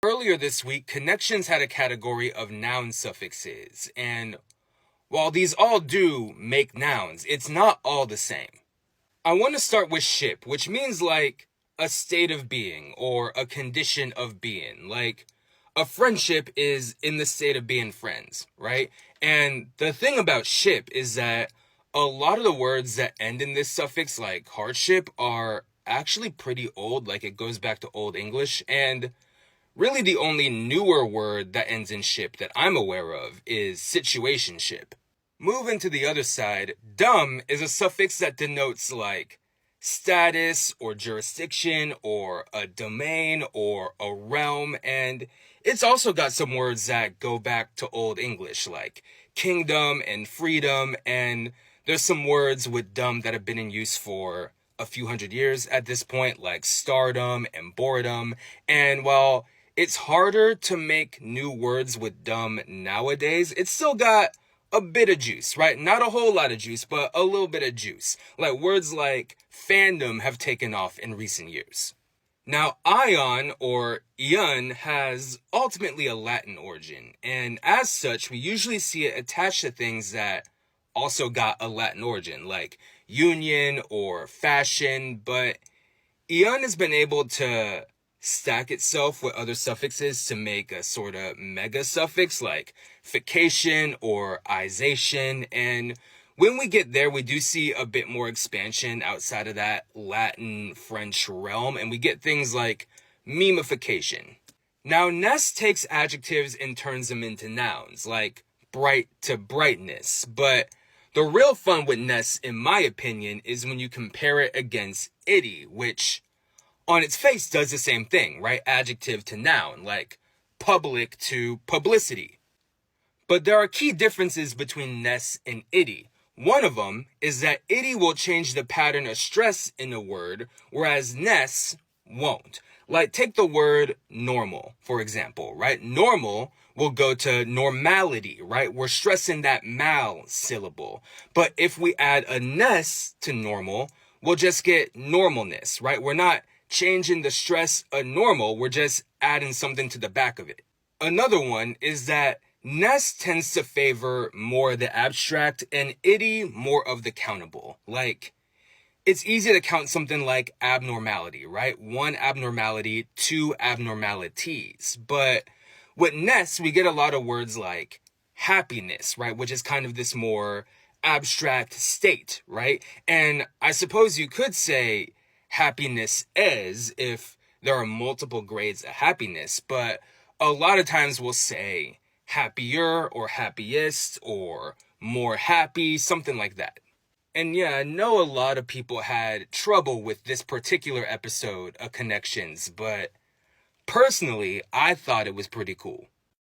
Earlier this week, Connections had a category of noun suffixes, and while these all do make nouns, it's not all the same. I want to start with ship, which means like a state of being or a condition of being. Like a friendship is in the state of being friends, right? And the thing about ship is that a lot of the words that end in this suffix, like hardship, are actually pretty old. Like it goes back to Old English, and really the only newer word that ends in ship that I'm aware of is situationship. Moving to the other side, dumb is a suffix that denotes like status or jurisdiction or a domain or a realm, and it's also got some words that go back to Old English like kingdom and freedom, and there's some words with dumb that have been in use for a few hundred years at this point, like stardom and boredom. And while it's harder to make new words with dumb nowadays, it's still got a bit of juice, right? Not a whole lot of juice, but a little bit of juice. Like words like fandom have taken off in recent years. Now, ion or ion has ultimately a Latin origin, and as such, we usually see it attached to things that also got a Latin origin, like union or fashion, but ion has been able to stack itself with other suffixes to make a sort of mega suffix like fication or ization. And when we get there, we do see a bit more expansion outside of that Latin French realm, and we get things like memification. Now, ness takes adjectives and turns them into nouns, like bright to brightness, but the real fun with ness, in my opinion, is when you compare it against itty, which on its face does the same thing, right? Adjective to noun, like public to publicity. But there are key differences between ness and itty. One of them is that itty will change the pattern of stress in a word, whereas ness won't. Like take the word normal, for example, right? Normal will go to normality, right? We're stressing that mal syllable. But if we add a ness to normal, we'll just get normalness, right? We're not changing the stress of normal, we're just adding something to the back of it. Another one is that ness tends to favor more the abstract and itty more of the countable. Like, it's easy to count something like abnormality, right? One abnormality, two abnormalities. But with ness, we get a lot of words like happiness, right? Which is kind of this more abstract state, right? And I suppose you could say happiness is if there are multiple grades of happiness, but a lot of times we'll say happier or happiest or more happy, something like that. And yeah, I know a lot of people had trouble with this particular episode of Connections, but personally, I thought it was pretty cool.